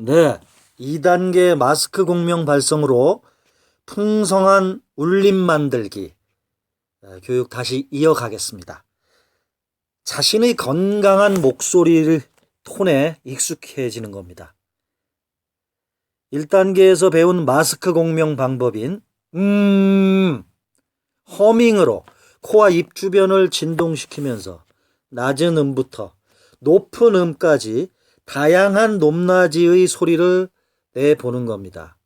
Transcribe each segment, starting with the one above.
네, 2단계 마스크 공명 발성으로 풍성한 울림 만들기 교육 다시 이어가겠습니다. 자신의 건강한 목소리를 톤에 익숙해지는 겁니다. 1단계에서 배운 마스크 공명 방법인 허밍으로 코와 입 주변을 진동시키면서 낮은 음부터 높은 음까지 다양한 높낮이의 소리를 내보는 겁니다.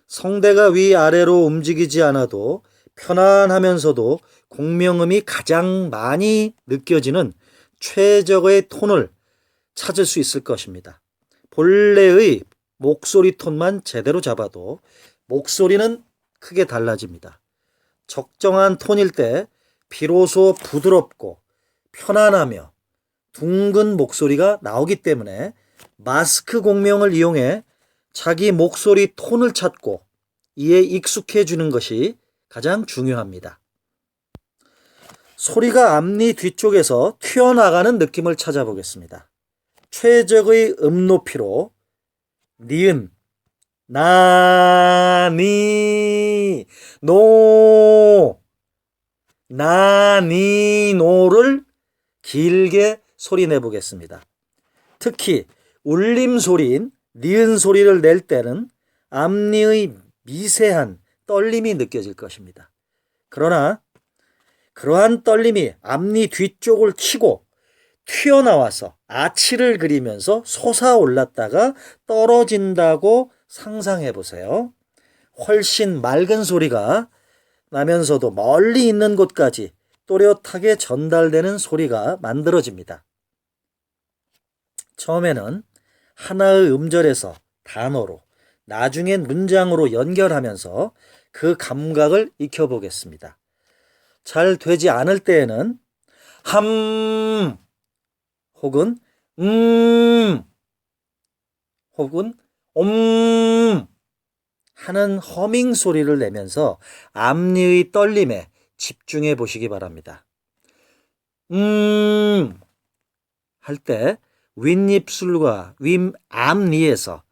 성대가 위아래로 움직이지 않아도 편안하면서도 공명음이 가장 많이 느껴지는 최적의 톤을 찾을 수 있을 것입니다. 본래의 목소리 톤만 제대로 잡아도 목소리는 크게 달라집니다. 적정한 톤일 때 비로소 부드럽고 편안하며 둥근 목소리가 나오기 때문에 마스크 공명을 이용해 자기 목소리 톤을 찾고 이에 익숙해지는 것이 가장 중요합니다. 소리가 앞니 뒤쪽에서 튀어나가는 느낌을 찾아보겠습니다. 최적의 높이로 니은, 나, 니, 노, 나, 니, 노를 길게 소리 내보겠습니다. 특히 울림 소리인 니은 소리를 낼 때는 앞니의 미세한 떨림이 느껴질 것입니다. 그러나 그러한 떨림이 앞니 뒤쪽을 치고 튀어나와서 아치를 그리면서 솟아올랐다가 떨어진다고 상상해 보세요. 훨씬 맑은 소리가 나면서도 멀리 있는 곳까지 또렷하게 전달되는 소리가 만들어집니다. 처음에는 하나의 음절에서 단어로, 나중엔 문장으로 연결하면서 그 감각을 익혀보겠습니다. 잘 되지 않을 때에는 혹은 혹은 하는 허밍 소리를 내면서 앞니의 떨림에 집중해 보시기 바랍니다. 할 때 윗입술과 윗앞니에서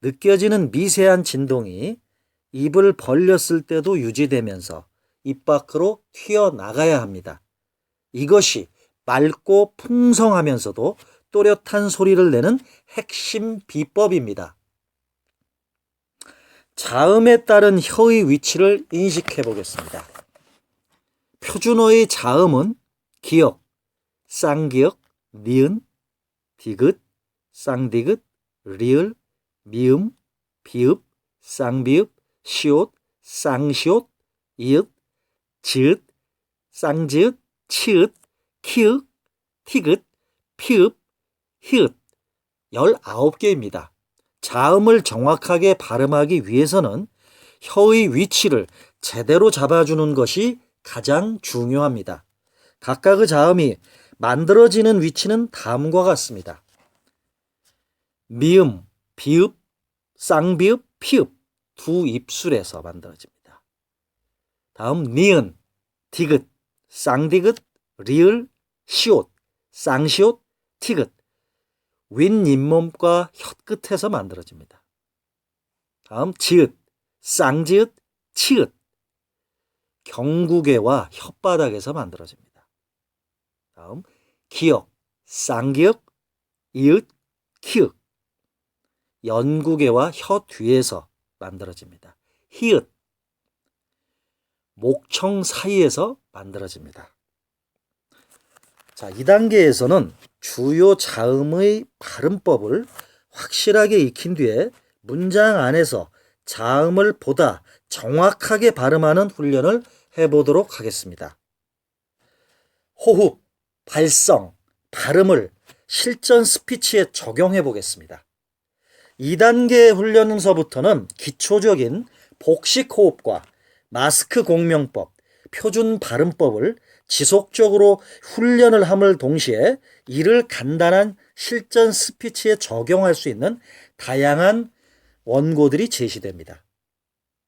느껴지는 미세한 진동이 입을 벌렸을 때도 유지되면서 입 밖으로 튀어나가야 합니다. 이것이 맑고 풍성하면서도 또렷한 소리를 내는 핵심 비법입니다. 자음에 따른 혀의 위치를 인식해 보겠습니다. 표준어의 자음은 기역, 쌍기역, 니은, 디귿, 쌍디귿, 리을, 미음, 비읍, 쌍비읍, 시옷, 쌍시옷, 이읒, 지읒, 쌍지읒, 치읒, 키읒, 티귿, 피읒, 히읗 19개입니다. 자음을 정확하게 발음하기 위해서는 혀의 위치를 제대로 잡아주는 것이 가장 중요합니다. 각각의 자음이 만들어지는 위치는 다음과 같습니다. 미음, 비읍, 쌍비읍, 피읍 두 입술에서 만들어집니다. 다음 니은, 디귿, 쌍디귿, 리을, 시옷, 쌍시옷, 티귿 윗잇몸과 혀끝에서 만들어집니다. 다음 지읒, 쌍지읒, 치읒 경구개와 혓바닥에서 만들어집니다. 다음 기역, 쌍기역, 이읒, 키읒 연구개와 혀 뒤에서 만들어집니다. 히읗 목청 사이에서 만들어집니다. 자, 2단계에서는 주요 자음의 발음법을 확실하게 익힌 뒤에 문장 안에서 자음을 보다 정확하게 발음하는 훈련을 해보도록 하겠습니다. 호흡, 발성, 발음을 실전 스피치에 적용해 보겠습니다. 2단계 훈련서부터는 기초적인 복식 호흡과 마스크 공명법, 표준 발음법을 지속적으로 훈련을 함을 동시에 이를 간단한 실전 스피치에 적용할 수 있는 다양한 원고들이 제시됩니다.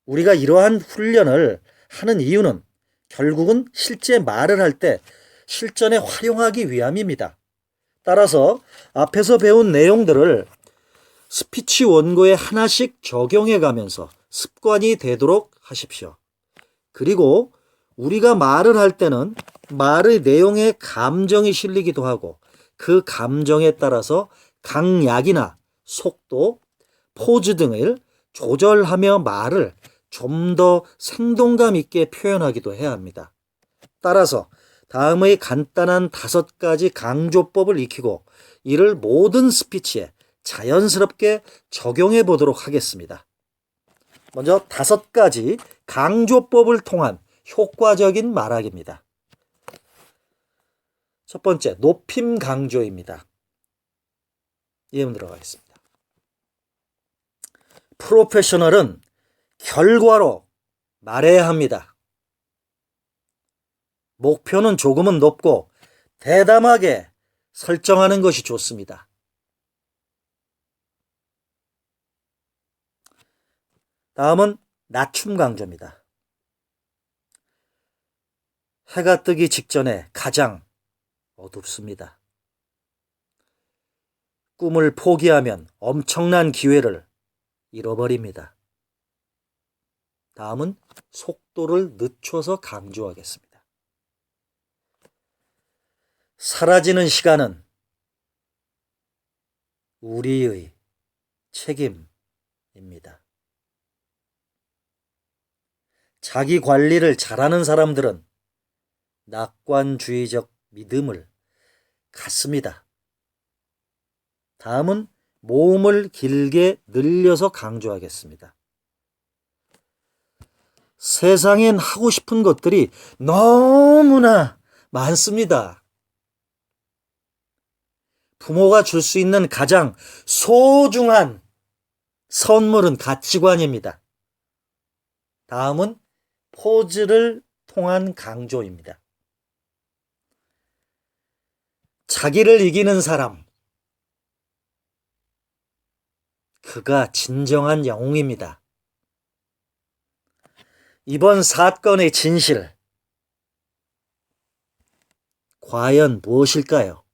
우리가 이러한 훈련을 하는 이유는 결국은 실제 말을 할 때 실전에 활용하기 위함입니다. 따라서 앞에서 배운 내용들을 스피치 원고에 하나씩 적용해 가면서 습관이 되도록 하십시오. 그리고 우리가 말을 할 때는 말의 내용에 감정이 실리기도 하고 그 감정에 따라서 강약이나 속도, 포즈 등을 조절하며 말을 좀 더 생동감 있게 표현하기도 해야 합니다. 따라서 다음의 간단한 5가지 강조법을 익히고 이를 모든 스피치에 자연스럽게 적용해 보도록 하겠습니다. 먼저 5가지 강조법을 통한 효과적인 말하기입니다. 첫 번째, 높임 강조입니다. 예문 들어가겠습니다. 프로페셔널은 결과로 말해야 합니다. 목표는 조금은 높고 대담하게 설정하는 것이 좋습니다. 다음은 낮춤 강조입니다. 해가 뜨기 직전에 가장 어둡습니다. 꿈을 포기하면 엄청난 기회를 잃어버립니다. 다음은 속도를 늦춰서 강조하겠습니다. 사라지는 시간은 우리의 책임입니다. 자기 관리를 잘하는 사람들은 낙관주의적 믿음을 갖습니다. 다음은 모음을 길게 늘려서 강조하겠습니다. 세상엔 하고 싶은 것들이 너무나 많습니다. 부모가 줄 수 있는 가장 소중한 선물은 가치관입니다. 다음은 포즈를 통한 강조입니다. 자기를 이기는 사람, 그가 진정한 영웅입니다. 이번 사건의 진실, 과연 무엇일까요?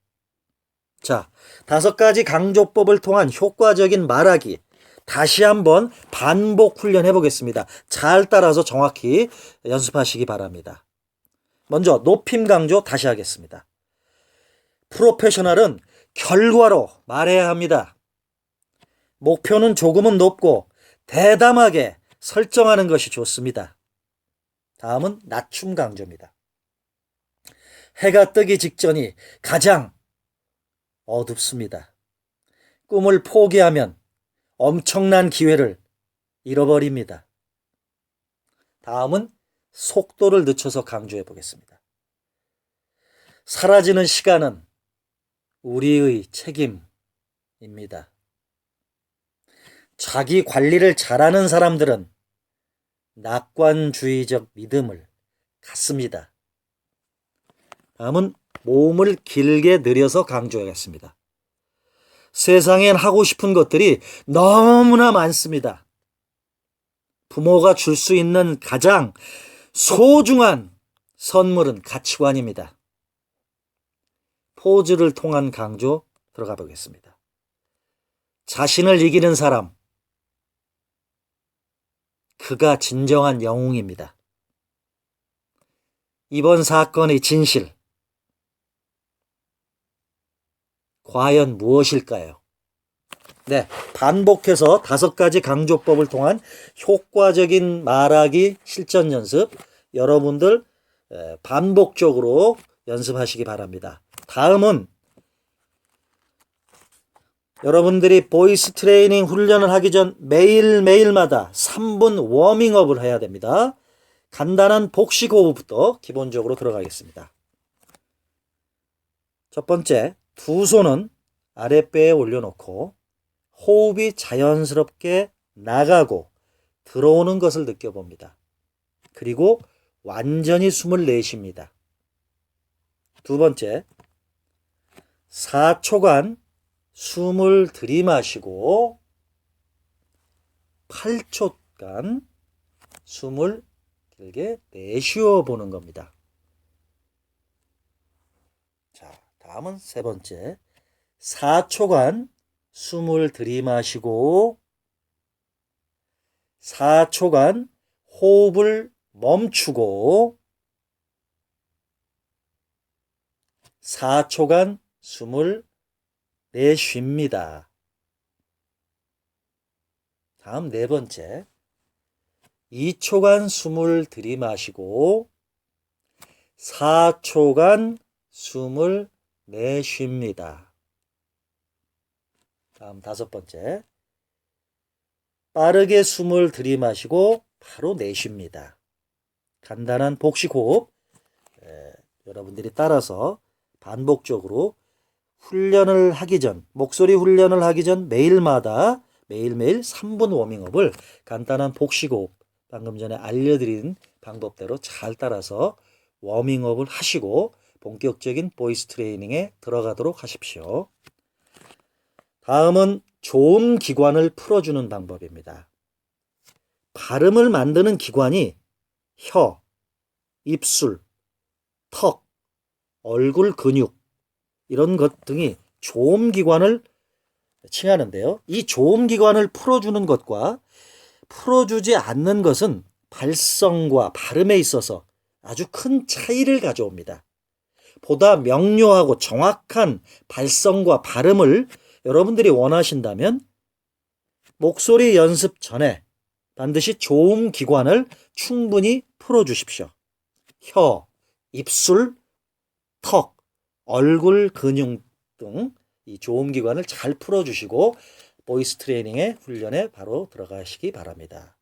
자, 5가지 강조법을 통한 효과적인 말하기, 다시 한번 반복 훈련해 보겠습니다. 잘 따라서 정확히 연습하시기 바랍니다. 먼저 높임 강조 다시 하겠습니다. 프로페셔널은 결과로 말해야 합니다. 목표는 조금은 높고 대담하게 설정하는 것이 좋습니다. 다음은 낮춤 강조입니다. 해가 뜨기 직전이 가장 어둡습니다. 꿈을 포기하면 엄청난 기회를 잃어버립니다. 다음은 속도를 늦춰서 강조해 보겠습니다. 사라지는 시간은 우리의 책임입니다. 자기 관리를 잘하는 사람들은 낙관주의적 믿음을 갖습니다. 다음은 모음을 길게 늘여서 강조하겠습니다. 세상엔 하고 싶은 것들이 너무나 많습니다. 부모가 줄 수 있는 가장 소중한 선물은 가치관입니다. 포즈를 통한 강조 들어가 보겠습니다. 자신을 이기는 사람, 그가 진정한 영웅입니다. 이번 사건의 진실, 과연 무엇일까요? 네, 반복해서 5가지 강조법을 통한 효과적인 말하기 실전 연습, 여러분들 반복적으로 연습하시기 바랍니다. 다음은 여러분들이 보이스 트레이닝 훈련을 하기 전 매일매일마다 3분 워밍업을 해야 됩니다. 간단한 복식 호흡부터 기본적으로 들어가겠습니다. 첫 번째, 두 손은 아랫배에 올려놓고 호흡이 자연스럽게 나가고 들어오는 것을 느껴봅니다. 그리고 완전히 숨을 내쉽니다. 두 번째, 4초간 숨을 들이마시고 8초간 숨을 길게 내쉬어 보는 겁니다. 자, 다음은 세 번째, 4초간 숨을 들이마시고 4초간 호흡을 멈추고 4초간 숨을 내쉽니다. 다음 네 번째. 2초간 숨을 들이마시고 4초간 숨을 내쉽니다. 다음 다섯 번째. 빠르게 숨을 들이마시고 바로 내쉽니다. 간단한 복식호흡 여러분들이 따라서 반복적으로 훈련을 하기 전, 목소리 훈련을 하기 전 매일마다 매일매일 3분 워밍업을 간단한 복식호흡 방금 전에 알려드린 방법대로 잘 따라서 워밍업을 하시고 본격적인 보이스 트레이닝에 들어가도록 하십시오. 다음은 좋은 기관을 풀어주는 방법입니다. 발음을 만드는 기관이 혀, 입술, 턱, 얼굴 근육 이런 것 등이 조음 기관을 칭하는데요. 이 조음 기관을 풀어주는 것과 풀어주지 않는 것은 발성과 발음에 있어서 아주 큰 차이를 가져옵니다. 보다 명료하고 정확한 발성과 발음을 여러분들이 원하신다면 목소리 연습 전에 반드시 조음 기관을 충분히 풀어주십시오. 혀, 입술, 턱, 얼굴 근육 등 이 조음 기관을 잘 풀어주시고 보이스 트레이닝의 훈련에 바로 들어가시기 바랍니다.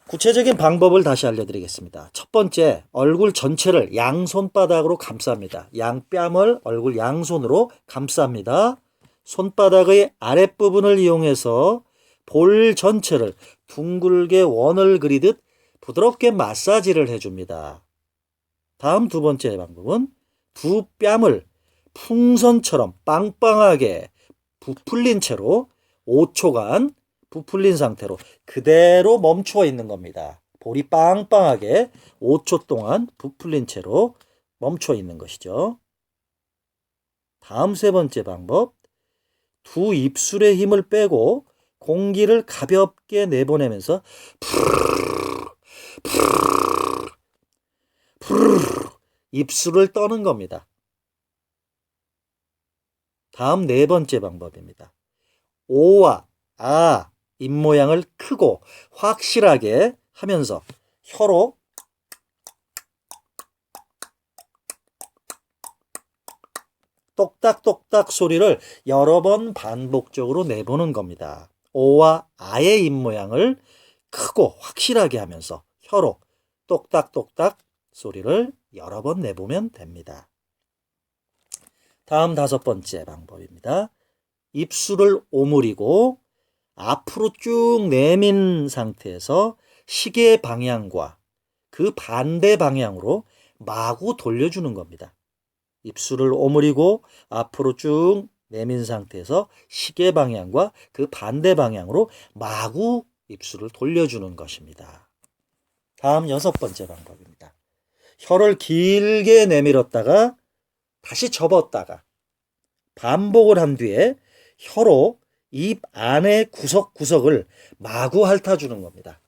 구체적인 방법을 다시 알려드리겠습니다. 첫 번째, 얼굴 전체를 양손바닥으로 감쌉니다. 양뺨을 얼굴 양손으로 감쌉니다. 손바닥의 아랫부분을 이용해서 볼 전체를 둥글게 원을 그리듯 부드럽게 마사지를 해줍니다. 다음 두 번째 방법은 두 뺨을 풍선처럼 빵빵하게 부풀린 채로 5초간 부풀린 상태로 그대로 멈추어 있는 겁니다. 볼이 빵빵하게 5초 동안 부풀린 채로 멈추어 있는 것이죠. 다음 세 번째 방법, 두 입술의 힘을 빼고 공기를 가볍게 내보내면서 입술을 떠는 겁니다. 다음 네 번째 방법입니다. 오와 아 입모양을 크고 확실하게 하면서 혀로 똑딱똑딱 소리를 여러 번 반복적으로 내보는 겁니다. 오와 아의 입모양을 크고 확실하게 하면서 혀로 똑딱똑딱 소리를 여러 번 내보면 됩니다. 다음 다섯 번째 방법입니다. 입술을 오므리고 앞으로 쭉 내민 상태에서 시계 방향과 그 반대 방향으로 마구 돌려주는 겁니다. 입술을 오므리고 앞으로 쭉 내민 상태에서 시계 방향과 그 반대 방향으로 마구 입술을 돌려주는 것입니다. 다음 여섯 번째 방법입니다. 혀를 길게 내밀었다가 다시 접었다가 반복을 한 뒤에 혀로 입 안의 구석구석을 마구 핥아주는 겁니다.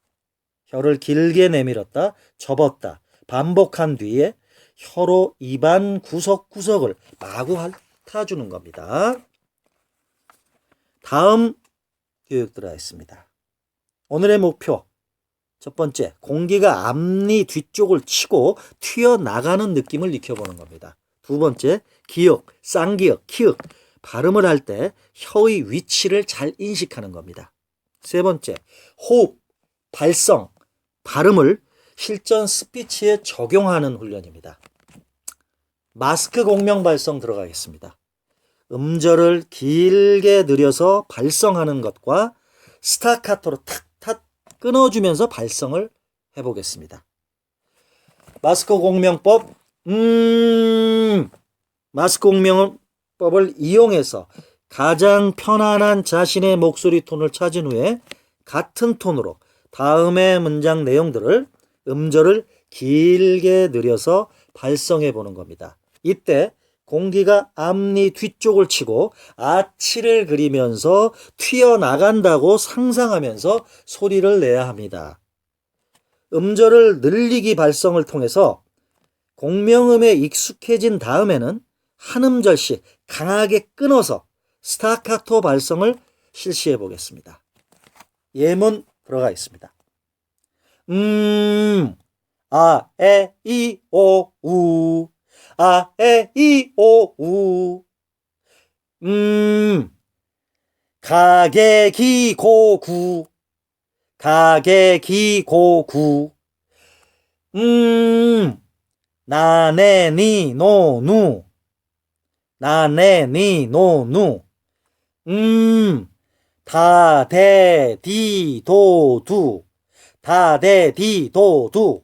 혀를 길게 내밀었다, 접었다, 반복한 뒤에 혀로 입안 구석구석을 마구 핥아주는 겁니다. 다음 교육 들어가겠습니다. 오늘의 목표. 첫 번째, 공기가 앞니 뒤쪽을 치고 튀어나가는 느낌을 익혀보는 겁니다. 두 번째, 기역, 쌍기역, 키읔, 발음을 할 때 혀의 위치를 잘 인식하는 겁니다. 세 번째, 호흡, 발성, 발음을 실전 스피치에 적용하는 훈련입니다. 마스크 공명 발성 들어가겠습니다. 음절을 길게 늘려서 발성하는 것과 스타카토로 탁탁 끊어주면서 발성을 해보겠습니다. 마스크 공명법, 마스크 공명법을 이용해서 가장 편안한 자신의 목소리 톤을 찾은 후에 같은 톤으로 다음의 문장 내용들을 음절을 길게 늘려서 발성해 보는 겁니다. 이때 공기가 앞니 뒤쪽을 치고 아치를 그리면서 튀어나간다고 상상하면서 소리를 내야 합니다. 음절을 늘리기 발성을 통해서 공명음에 익숙해진 다음에는 한 음절씩 강하게 끊어서 스타카토 발성을 실시해 보겠습니다. 예문 들어가 있습니다. 아, 에, 이, 오, 우. 아, 에, 이, 오, 우. 가게, 기, 고, 구. 가게, 기, 고, 구. 나네, 니, 노, 누. 나네, 니, 노, 누. 다, 대, 디, 도, 두. 다, 대, 디, 도, 두.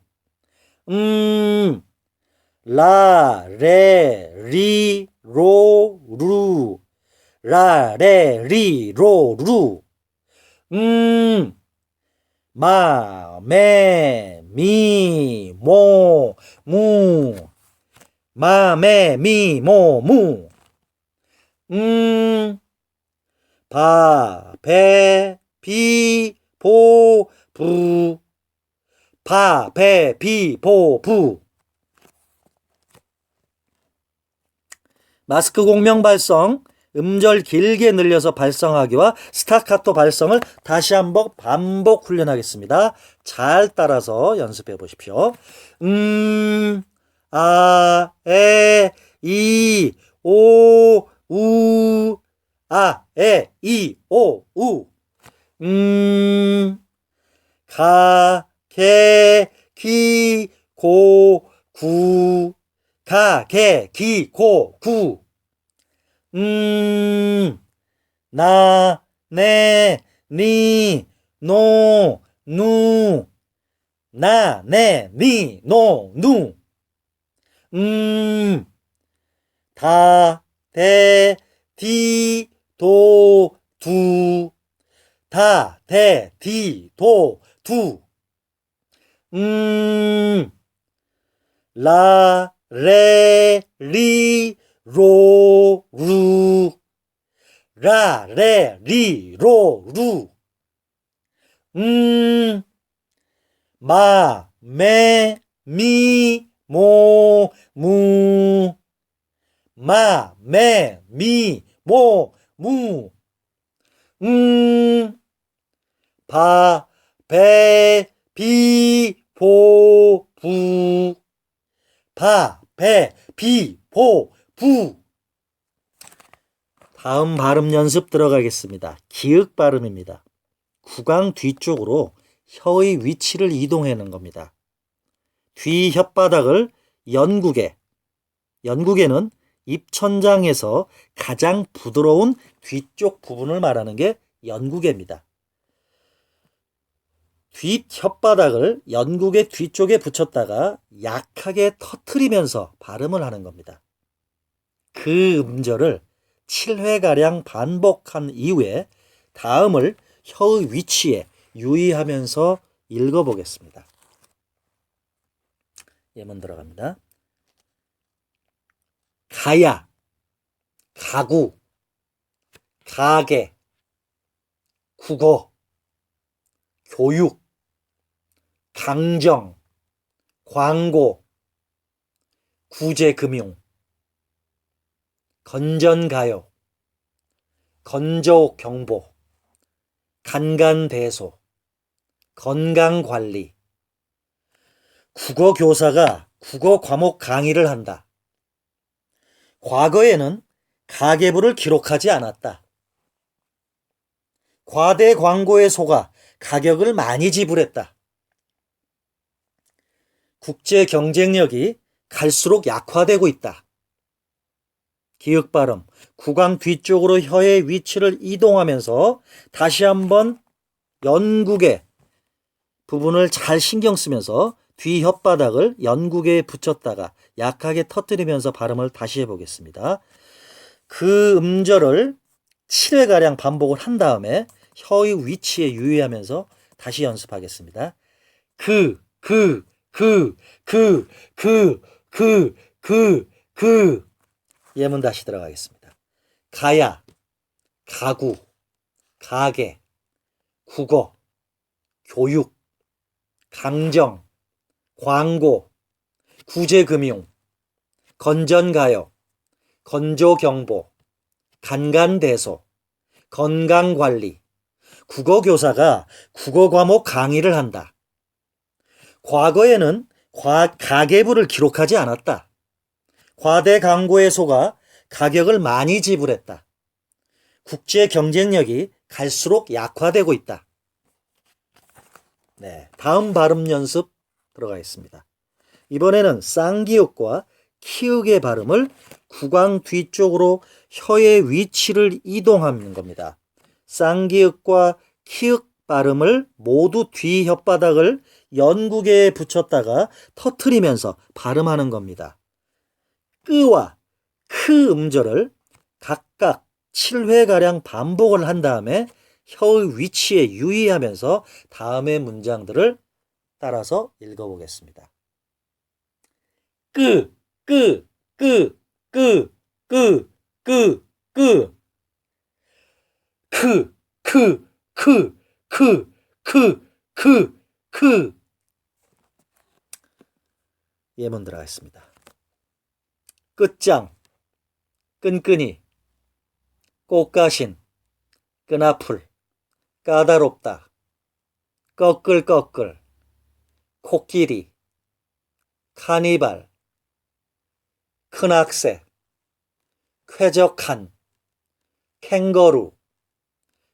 라, 레, 리, 로, 루. 라, 레, 리, 로, 루. 마, 매, 미, 모, 무. 마, 매, 미, 모, 무. 바, 배, 비, 보, 부. 바, 배, 비, 보, 부. 마스크 공명 발성, 음절 길게 늘려서 발성하기와 스타카토 발성을 다시 한번 반복 훈련하겠습니다. 잘 따라서 연습해 보십시오. 아, 에, 이, 오, 우. 아, 에, 이, 오, 우. 가, 개, 기, 고, 구. 가, 개, 기, 고, 구. 나, 네, 니, 노, 누. 나, 네, 니, 노, 누. 다, 대, 디, 도, 두. 다, 대, 디, 도, 두. 라, 레, 리, 로, 루. 라, 레, 리, 로, 루. 마, 매, 미, 모, 무. 마, 매, 미, 모, 무. 바, 배, 비, 보, 부. 바, 배, 비, 보, 부. 다음 발음 연습 들어가겠습니다. 기역 발음입니다. 구강 뒤쪽으로 혀의 위치를 이동하는 겁니다. 뒤 혓바닥을 연국에는 입천장에서 가장 부드러운 뒤쪽 부분을 말하는 게 연국입니다. 뒷 혓바닥을 연국의 뒤쪽에 붙였다가 약하게 터트리면서 발음을 하는 겁니다. 그 음절을 7회가량 반복한 이후에 다음을 혀의 위치에 유의하면서 읽어보겠습니다. 예문 들어갑니다. 가야, 가구, 가게, 국어, 교육, 강정, 광고, 구제금융, 건전가요, 건조경보, 간간대소, 건강관리. 국어교사가 국어 과목 강의를 한다. 과거에는 가계부를 기록하지 않았다. 과대 광고에 속아 가격을 많이 지불했다. 국제 경쟁력이 갈수록 약화되고 있다. 기역 발음, 구강 뒤쪽으로 혀의 위치를 이동하면서 다시 한번 연국의 부분을 잘 신경 쓰면서 뒤 혓바닥을 연국에 붙였다가 약하게 터뜨리면서 발음을 다시 해보겠습니다. 그 음절을 7회가량 반복을 한 다음에 혀의 위치에 유의하면서 다시 연습하겠습니다. 그, 예문 다시 들어가겠습니다. 가야, 가구, 가게, 국어, 교육, 강정, 광고, 구제금융, 건전가요, 건조경보, 간간대소, 건강관리, 국어교사가 국어과목 강의를 한다. 과거에는 가계부를 기록하지 않았다. 과대 광고에 속아 가격을 많이 지불했다. 국제 경쟁력이 갈수록 약화되고 있다. 네, 다음 발음 연습 들어가겠습니다. 이번에는 쌍기역과 키읔의 발음을 구강 뒤쪽으로 혀의 위치를 이동하는 겁니다. 쌍기역과 키읔 발음을 모두 뒤 혓바닥을 연구개에 붙였다가 터트리면서 발음하는 겁니다. 끄와 크 음절을 각각 7회가량 반복을 한 다음에 혀의 위치에 유의하면서 다음의 문장들을 따라서 읽어보겠습니다. 끄, 끄, 끄, 끄, 끄, 끄, 끄. 크, 크, 크, 크, 크, 크, 크. 예문 들어가겠습니다. 끝장, 끈끈이, 꽃가신, 끈아풀, 까다롭다, 꺼끌꺼끌, 코끼리, 카니발, 큰악새, 쾌적한, 캥거루,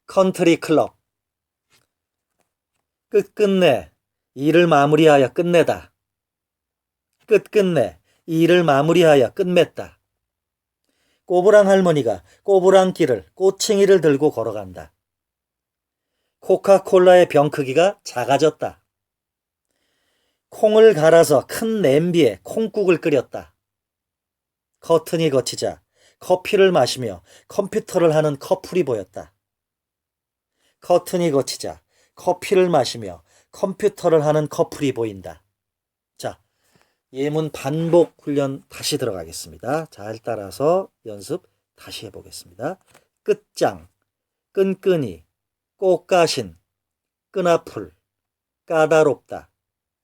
컨트리클럽. 끝끝내 일을 마무리하여 끝내다. 끝끝내 일을 마무리하여 끝맺다. 꼬부랑 할머니가 꼬부랑 길을 꼬챙이를 들고 걸어간다. 코카콜라의 병 크기가 작아졌다. 콩을 갈아서 큰 냄비에 콩국을 끓였다. 커튼이 걷히자 커피를 마시며 컴퓨터를 하는 커플이 보였다. 커튼이 걷히자 커피를 마시며 컴퓨터를 하는 커플이 보인다. 자, 예문 반복 훈련 다시 들어가겠습니다. 잘 따라서 연습 다시 해보겠습니다. 끝장, 끈끈이, 꽃가신, 끈아풀, 까다롭다,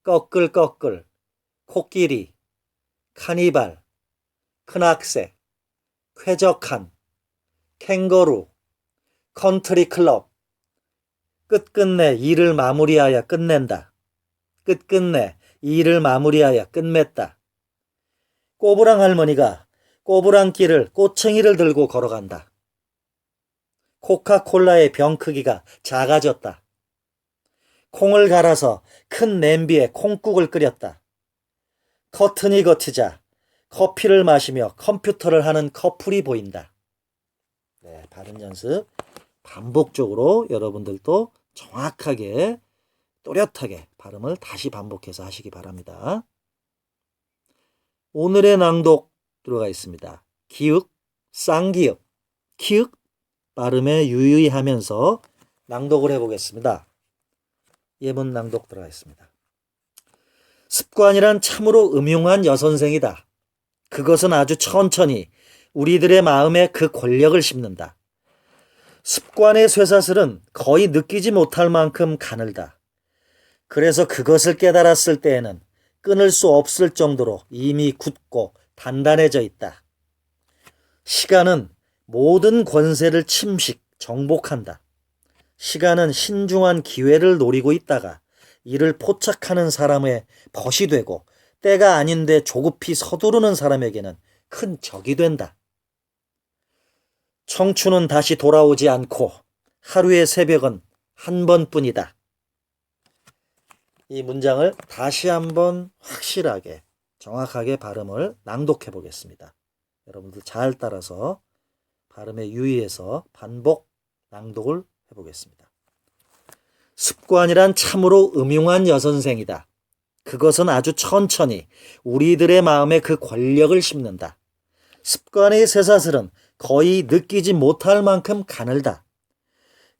꺼끌꺼끌, 코끼리, 카니발, 큰악새, 쾌적한, 캥거루, 컨트리클럽. 끝끝내 일을 마무리하여 끝낸다. 끝끝내 일을 마무리하여 끝맺다. 꼬부랑 할머니가 꼬부랑 길을 꼬챙이를 들고 걸어간다. 코카콜라의 병 크기가 작아졌다. 콩을 갈아서 큰 냄비에 콩국을 끓였다. 커튼이 걷히자 커피를 마시며 컴퓨터를 하는 커플이 보인다. 네, 발음 연습 반복적으로 여러분들도 정확하게 또렷하게 발음을 다시 반복해서 하시기 바랍니다. 오늘의 낭독 들어가 있습니다. 기역, 쌍기역, 키읔 발음에 유의하면서 낭독을 해보겠습니다. 예문 낭독 들어가 있습니다. 습관이란 참으로 음흉한 여선생이다. 그것은 아주 천천히 우리들의 마음에 그 권력을 심는다. 습관의 쇠사슬은 거의 느끼지 못할 만큼 가늘다. 그래서 그것을 깨달았을 때에는 끊을 수 없을 정도로 이미 굳고 단단해져 있다. 시간은 모든 권세를 침식, 정복한다. 시간은 신중한 기회를 노리고 있다가 이를 포착하는 사람의 벗이 되고 때가 아닌데 조급히 서두르는 사람에게는 큰 적이 된다. 청춘은 다시 돌아오지 않고 하루의 새벽은 한 번뿐이다. 이 문장을 다시 한번 확실하게 정확하게 발음을 낭독해 보겠습니다. 여러분들 잘 따라서 발음에 유의해서 반복 낭독을 해보겠습니다. 습관이란 참으로 음흉한 여선생이다. 그것은 아주 천천히 우리들의 마음에 그 권력을 심는다. 습관의 쇠사슬은 거의 느끼지 못할 만큼 가늘다.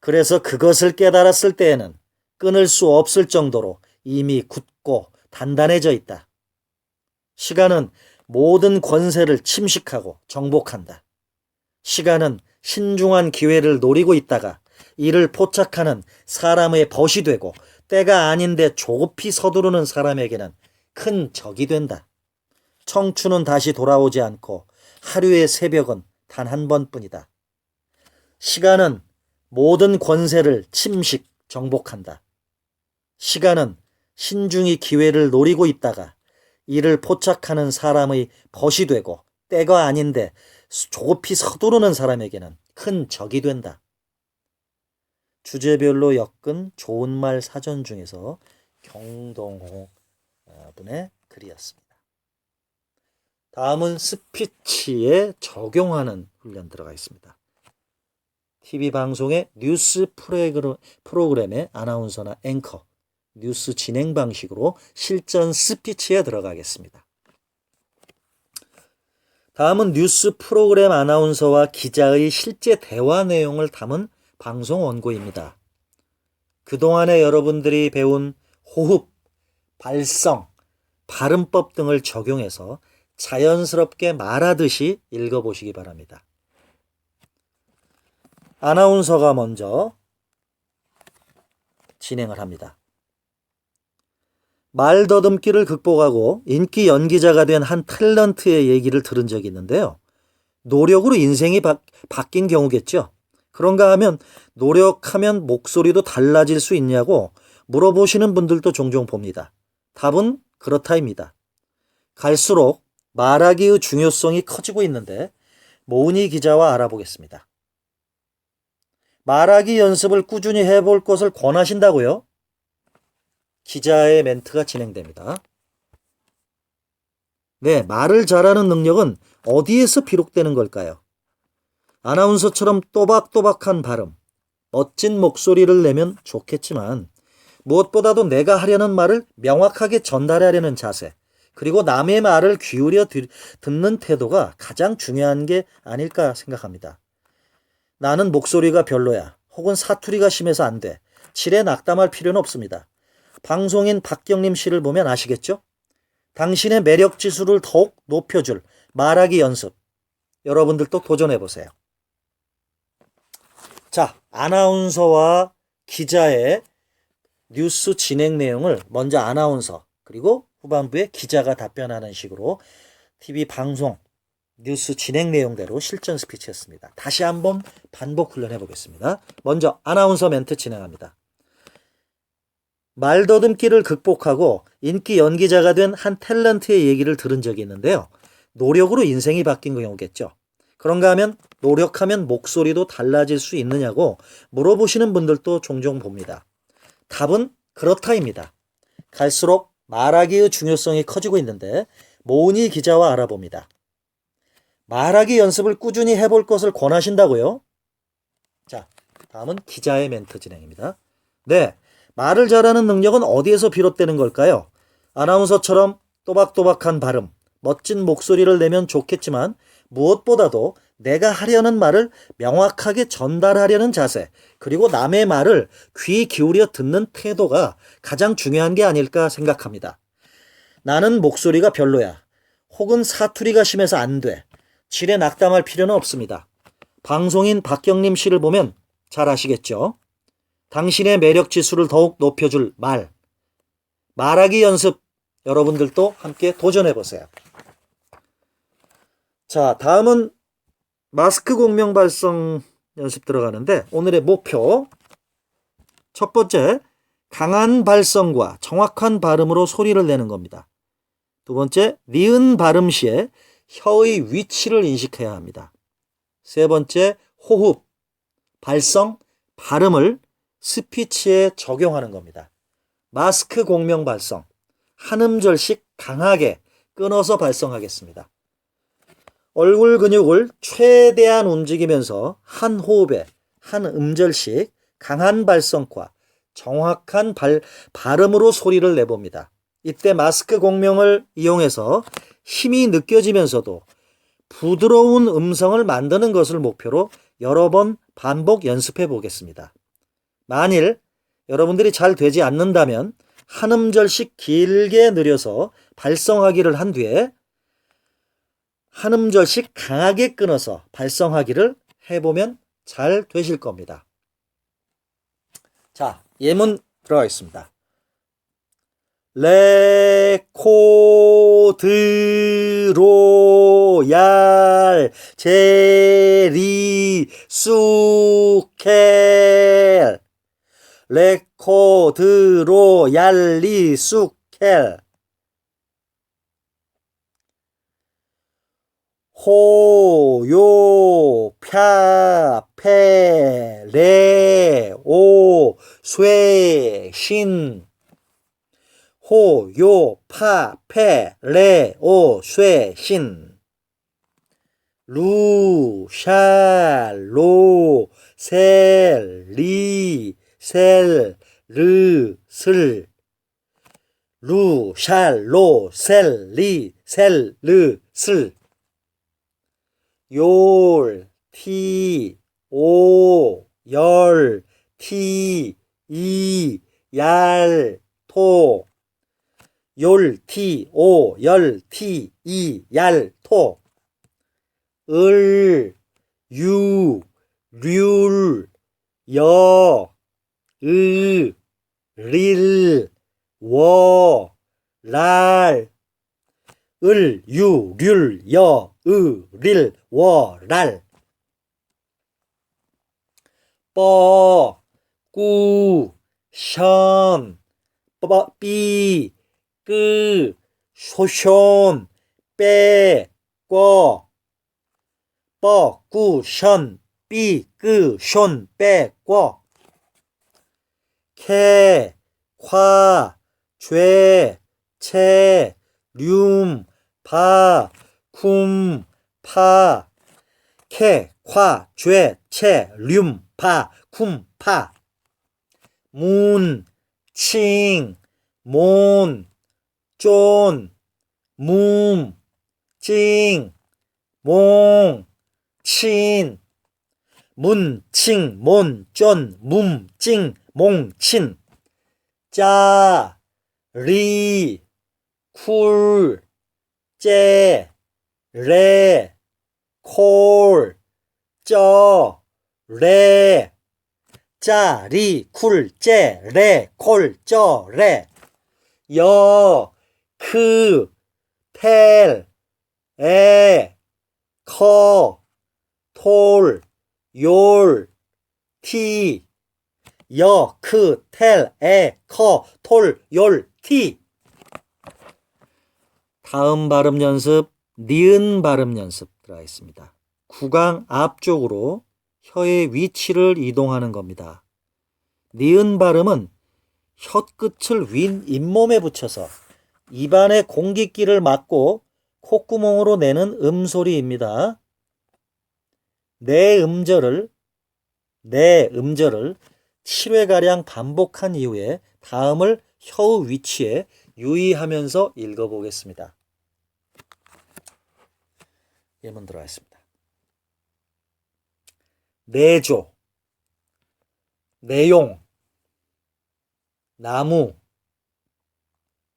그래서 그것을 깨달았을 때에는 끊을 수 없을 정도로 이미 굳고 단단해져 있다. 시간은 모든 권세를 침식하고 정복한다. 시간은 신중한 기회를 노리고 있다가 이를 포착하는 사람의 벗이 되고 때가 아닌데 조급히 서두르는 사람에게는 큰 적이 된다. 청춘은 다시 돌아오지 않고 하루의 새벽은 단 한 번뿐이다. 시간은 모든 권세를 침식, 정복한다. 시간은 신중히 기회를 노리고 있다가 이를 포착하는 사람의 벗이 되고 때가 아닌데 조급히 서두르는 사람에게는 큰 적이 된다. 주제별로 엮은 좋은 말 사전 중에서 경동호 분의 글이었습니다. 다음은 스피치에 적용하는 훈련 들어가 있습니다. TV 방송의 뉴스 프로그램의 아나운서나 앵커, 뉴스 진행 방식으로 실전 스피치에 들어가겠습니다. 다음은 뉴스 프로그램 아나운서와 기자의 실제 대화 내용을 담은 방송 원고입니다. 그동안에 여러분들이 배운 호흡, 발성, 발음법 등을 적용해서 자연스럽게 말하듯이 읽어보시기 바랍니다. 아나운서가 먼저 진행을 합니다. 말더듬기를 극복하고 인기 연기자가 된 한 탤런트의 얘기를 들은 적이 있는데요. 노력으로 인생이 바뀐 경우겠죠. 그런가 하면 노력하면 목소리도 달라질 수 있냐고 물어보시는 분들도 종종 봅니다. 답은 그렇다입니다. 갈수록 말하기의 중요성이 커지고 있는데 모은이 기자와 알아보겠습니다. 말하기 연습을 꾸준히 해볼 것을 권하신다고요? 기자의 멘트가 진행됩니다. 네, 말을 잘하는 능력은 어디에서 비롯되는 걸까요? 아나운서처럼 또박또박한 발음, 멋진 목소리를 내면 좋겠지만 무엇보다도 내가 하려는 말을 명확하게 전달하려는 자세, 그리고 남의 말을 기울여 듣는 태도가 가장 중요한 게 아닐까 생각합니다. 나는 목소리가 별로야, 혹은 사투리가 심해서 안 돼, 지레 낙담할 필요는 없습니다. 방송인 박경림 씨를 보면 아시겠죠? 당신의 매력 지수를 더욱 높여줄 말하기 연습, 여러분들도 도전해보세요. 자, 아나운서와 기자의 뉴스 진행 내용을 먼저 아나운서, 그리고 후반부에 기자가 답변하는 식으로 TV 방송 뉴스 진행 내용대로 실전 스피치 했습니다. 다시 한번 반복 훈련해 보겠습니다. 먼저 아나운서 멘트 진행합니다. 말더듬기를 극복하고 인기 연기자가 된 한 탤런트의 얘기를 들은 적이 있는데요. 노력으로 인생이 바뀐 경우겠죠. 그런가 하면 노력하면 목소리도 달라질 수 있느냐고 물어보시는 분들도 종종 봅니다. 답은 그렇다입니다. 갈수록 말하기의 중요성이 커지고 있는데 모은이 기자와 알아봅니다. 말하기 연습을 꾸준히 해볼 것을 권하신다고요? 자, 다음은 기자의 멘트 진행입니다. 네, 말을 잘하는 능력은 어디에서 비롯되는 걸까요? 아나운서처럼 또박또박한 발음, 멋진 목소리를 내면 좋겠지만 무엇보다도 내가 하려는 말을 명확하게 전달하려는 자세, 그리고 남의 말을 귀 기울여 듣는 태도가 가장 중요한 게 아닐까 생각합니다. 나는 목소리가 별로야, 혹은 사투리가 심해서 안 돼, 지레 낙담할 필요는 없습니다. 방송인 박경림 씨를 보면 잘 아시겠죠? 당신의 매력 지수를 더욱 높여줄 말하기 연습, 여러분들도 함께 도전해보세요. 자, 다음은 마스크 공명 발성 연습 들어가는데 오늘의 목표, 첫 번째, 강한 발성과 정확한 발음으로 소리를 내는 겁니다. 두 번째, 니은 발음 시에 혀의 위치를 인식해야 합니다. 세 번째, 호흡, 발성, 발음을 스피치에 적용하는 겁니다. 마스크 공명 발성, 한 음절씩 강하게 끊어서 발성하겠습니다. 얼굴 근육을 최대한 움직이면서 한 호흡에 한 음절씩 강한 발성과 정확한 발음으로 소리를 내봅니다. 이때 마스크 공명을 이용해서 힘이 느껴지면서도 부드러운 음성을 만드는 것을 목표로 여러 번 반복 연습해 보겠습니다. 만일 여러분들이 잘 되지 않는다면 한 음절씩 길게 느려서 발성하기를 한 뒤에 한 음절씩 강하게 끊어서 발성하기를 해보면 잘 되실 겁니다. 자, 예문 들어가겠습니다. 레코드 로얄 제리 수켈 레코드 로얄리 수켈 호요 펴페 레오 쇠신 호요 파페 레오 쇠신 루샬로 셀리 셀르 슬 루샬로 셀리 셀르 슬 욜, 티, 오, 열, 티, 이, 얄, 토 욜, 티, 오, 열, 티, 이, 얄, 토 을, 유, 률, 여, 으, 릴, 워, 랄 을, 유, 률, 여, 으, 릴, 워, 랄 뻐, 꾸, 션, 삐, 끄, 쇼션, 빼, 꿔 뻐, 꾸, 션, 삐, 끄, 션, 빼, 꿔 캐, 콰, 죄, 채, 륨, 파, 쿰, 파 캐, 콰, 죄, 채, 륨, 파, 쿰, 파 문, 칭, 몬, 쫀, 문, 찡, 몽, 친 문, 칭, 몬, 쫀, 문, 찡, 몽, 친 짜, 리, 쿨, 째, 레, 콜, 쩌, 레, 짜, 리, 쿨, 째, 레, 콜, 쩌, 레 여, 크, 텔, 에, 커, 톨, 욜, 티 여, 크, 텔, 에, 커, 톨, 욜, 티 다음 발음 연습, 니은 발음 연습 들어가 있습니다. 구강 앞쪽으로 혀의 위치를 이동하는 겁니다. 니은 발음은 혀 끝을 윈 잇몸에 붙여서 입안의 공기끼를 막고 콧구멍으로 내는 음소리입니다. 네 음절을 7회가량 반복한 이후에 다음을 혀의 위치에 유의하면서 읽어보겠습니다. 예문 들어가 있습니다. 내조, 내용, 나무,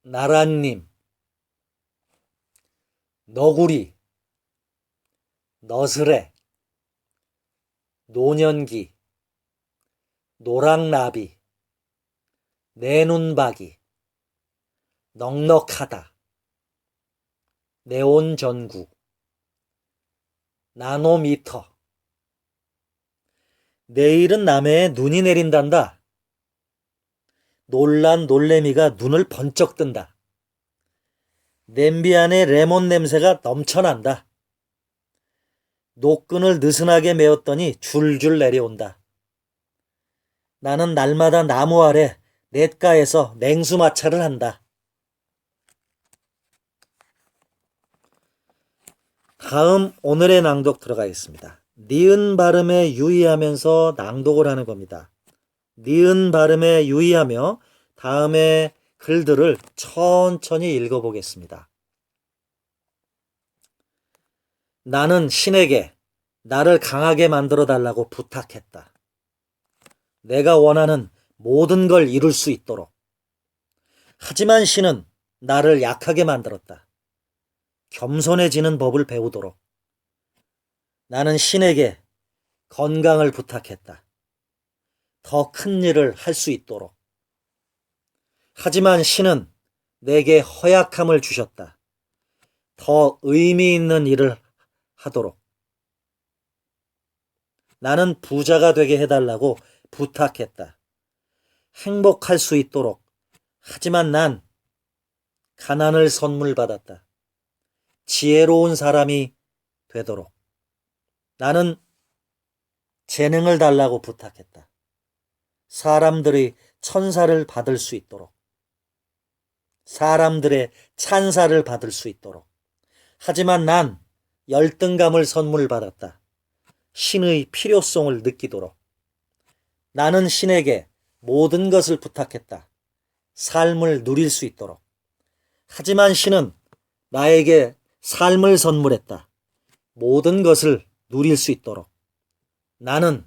나랏님, 너구리, 너스레, 노년기, 노랑나비, 내눈박이, 넉넉하다, 내온전구, 나노미터, 내일은 남해에 눈이 내린단다. 놀란 놀래미가 눈을 번쩍 뜬다. 냄비 안에 레몬 냄새가 넘쳐난다. 노끈을 느슨하게 메었더니 줄줄 내려온다. 나는 날마다 나무 아래 냇가에서 냉수마찰을 한다. 다음 오늘의 낭독 들어가겠습니다. 니은 발음에 유의하면서 낭독을 하는 겁니다. 니은 발음에 유의하며 다음의 글들을 천천히 읽어보겠습니다. 나는 신에게 나를 강하게 만들어 달라고 부탁했다. 내가 원하는 모든 걸 이룰 수 있도록. 하지만 신은 나를 약하게 만들었다. 겸손해지는 법을 배우도록 나는 신에게 건강을 부탁했다. 더 큰 일을 할 수 있도록. 하지만 신은 내게 허약함을 주셨다. 더 의미 있는 일을 하도록. 나는 부자가 되게 해달라고 부탁했다. 행복할 수 있도록. 하지만 난 가난을 선물 받았다. 지혜로운 사람이 되도록. 나는 재능을 달라고 부탁했다. 사람들의 천사를 받을 수 있도록. 사람들의 찬사를 받을 수 있도록. 하지만 난 열등감을 선물 받았다. 신의 필요성을 느끼도록. 나는 신에게 모든 것을 부탁했다. 삶을 누릴 수 있도록. 하지만 신은 나에게 삶을 선물했다. 모든 것을 누릴 수 있도록. 나는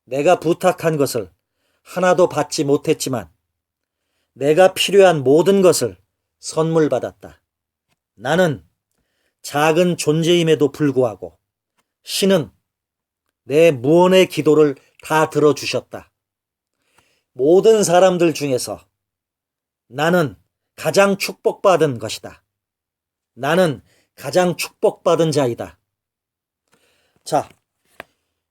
내가 부탁한 것을 하나도 받지 못했지만 내가 필요한 모든 것을 선물 받았다. 나는 작은 존재임에도 불구하고 신은 내 무언의 기도를 다 들어주셨다. 모든 사람들 중에서 나는 가장 축복받은 것이다. 나는 가장 축복받은 자이다. 자,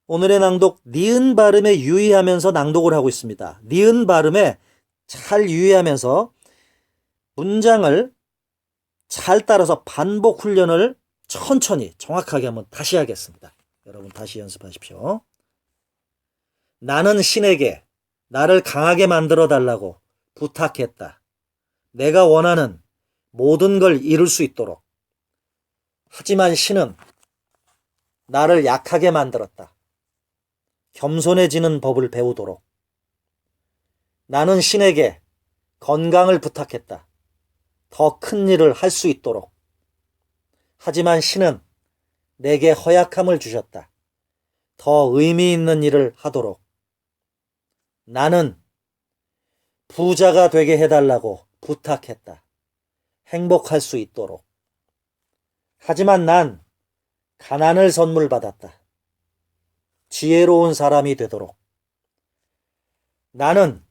오늘의 낭독 니은 발음에 유의하면서 낭독을 하고 있습니다. 니은 발음에 잘 유의하면서 문장을 잘 따라서 반복 훈련을 천천히 정확하게 한번 다시 하겠습니다. 여러분 다시 연습하십시오. 나는 신에게 나를 강하게 만들어 달라고 부탁했다. 내가 원하는 모든 걸 이룰 수 있도록. 하지만 신은 나를 약하게 만들었다. 겸손해지는 법을 배우도록. 나는 신에게 건강을 부탁했다. 더 큰 일을 할 수 있도록. 하지만 신은 내게 허약함을 주셨다. 더 의미 있는 일을 하도록. 나는 부자가 되게 해달라고 부탁했다. 행복할 수 있도록. 하지만 난 가난을 선물 받았다. 지혜로운 사람이 되도록. 나는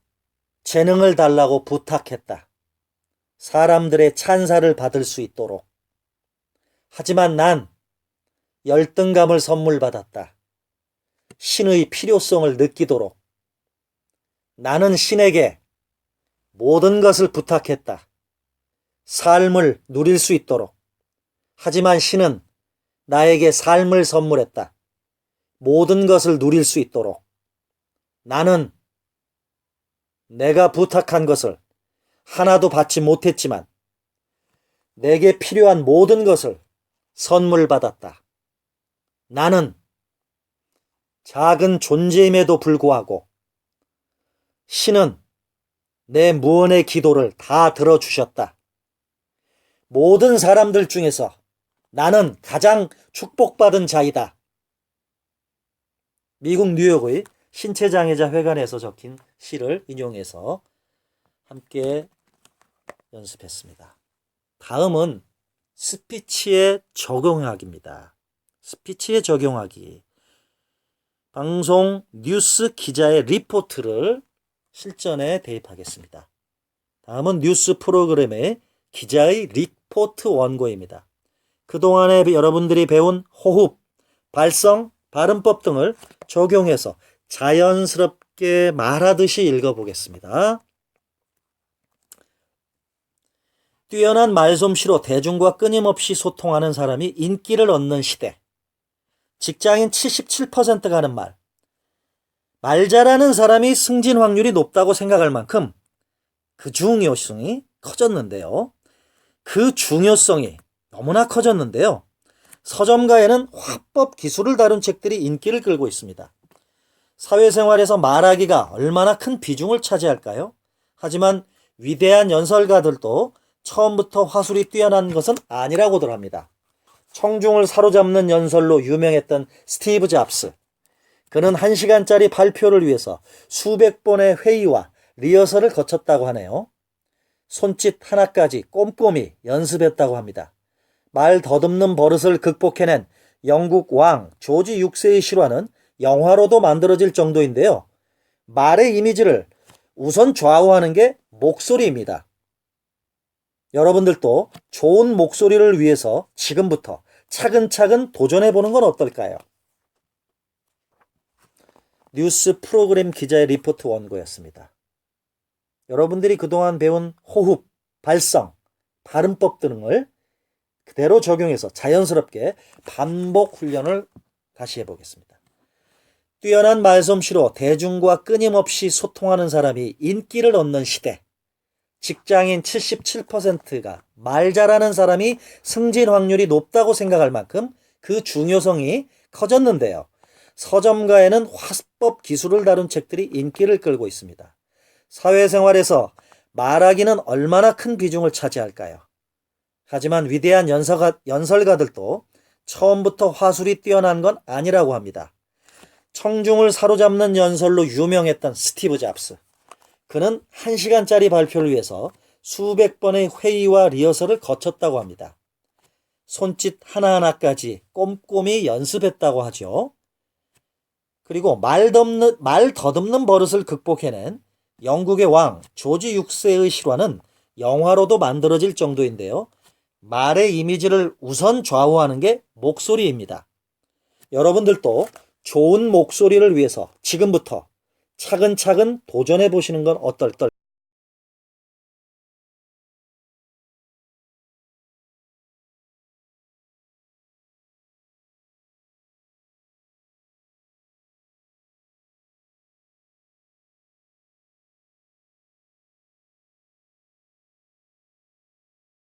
재능을 달라고 부탁했다. 사람들의 찬사를 받을 수 있도록. 하지만 난 열등감을 선물 받았다. 신의 필요성을 느끼도록. 나는 신에게 모든 것을 부탁했다. 삶을 누릴 수 있도록. 하지만 신은 나에게 삶을 선물했다. 모든 것을 누릴 수 있도록. 나는 내가 부탁한 것을 하나도 받지 못했지만 내게 필요한 모든 것을 선물 받았다. 나는 작은 존재임에도 불구하고 신은 내 무언의 기도를 다 들어주셨다. 모든 사람들 중에서 나는 가장 축복받은 자이다. 미국 뉴욕의 신체장애자 회관에서 적힌 시를 인용해서 함께 연습했습니다. 다음은 스피치에 적용하기입니다. 스피치에 적용하기. 방송 뉴스 기자의 리포트를 실전에 대입하겠습니다. 다음은 뉴스 프로그램의 기자의 리포트 원고입니다. 그동안에 여러분들이 배운 호흡, 발성, 발음법 등을 적용해서 자연스럽게 말하듯이 읽어보겠습니다. 뛰어난 말솜씨로 대중과 끊임없이 소통하는 사람이 인기를 얻는 시대. 직장인 77%가 하는 말. 말 잘하는 사람이 승진 확률이 높다고 생각할 만큼 그 중요성이 커졌는데요. 그 중요성이 너무나 커졌는데요. 서점가에는 화법 기술을 다룬 책들이 인기를 끌고 있습니다. 사회생활에서 말하기가 얼마나 큰 비중을 차지할까요? 하지만 위대한 연설가들도 처음부터 화술이 뛰어난 것은 아니라고들 합니다. 청중을 사로잡는 연설로 유명했던 스티브 잡스. 그는 1시간짜리 발표를 위해서 수백 번의 회의와 리허설을 거쳤다고 하네요. 손짓 하나까지 꼼꼼히 연습했다고 합니다. 말 더듬는 버릇을 극복해낸 영국 왕 조지 6세의 실화는 영화로도 만들어질 정도인데요. 말의 이미지를 우선 좌우하는 게 목소리입니다. 여러분들도 좋은 목소리를 위해서 지금부터 차근차근 도전해보는 건 어떨까요? 뉴스 프로그램 기자의 리포트 원고였습니다. 여러분들이 그동안 배운 호흡, 발성, 발음법 등을 그대로 적용해서 자연스럽게 반복 훈련을 다시 해보겠습니다. 뛰어난 말솜씨로 대중과 끊임없이 소통하는 사람이 인기를 얻는 시대. 직장인 77%가 말 잘하는 사람이 승진 확률이 높다고 생각할 만큼 그 중요성이 커졌는데요. 서점가에는 화법 기술을 다룬 책들이 인기를 끌고 있습니다. 사회생활에서 말하기는 얼마나 큰 비중을 차지할까요? 하지만 위대한 연설가들도 처음부터 화술이 뛰어난 건 아니라고 합니다. 청중을 사로잡는 연설로 유명했던 스티브 잡스. 그는 1시간짜리 발표를 위해서 수백 번의 회의와 리허설을 거쳤다고 합니다. 손짓 하나하나까지 꼼꼼히 연습했다고 하죠. 그리고 말 더듬는 버릇을 극복해낸 영국의 왕 조지 6세의 실화는 영화로도 만들어질 정도인데요. 말의 이미지를 우선 좌우하는 게 목소리입니다. 여러분들도 좋은 목소리를 위해서 지금부터 차근차근 도전해 보시는 건 어떨까요?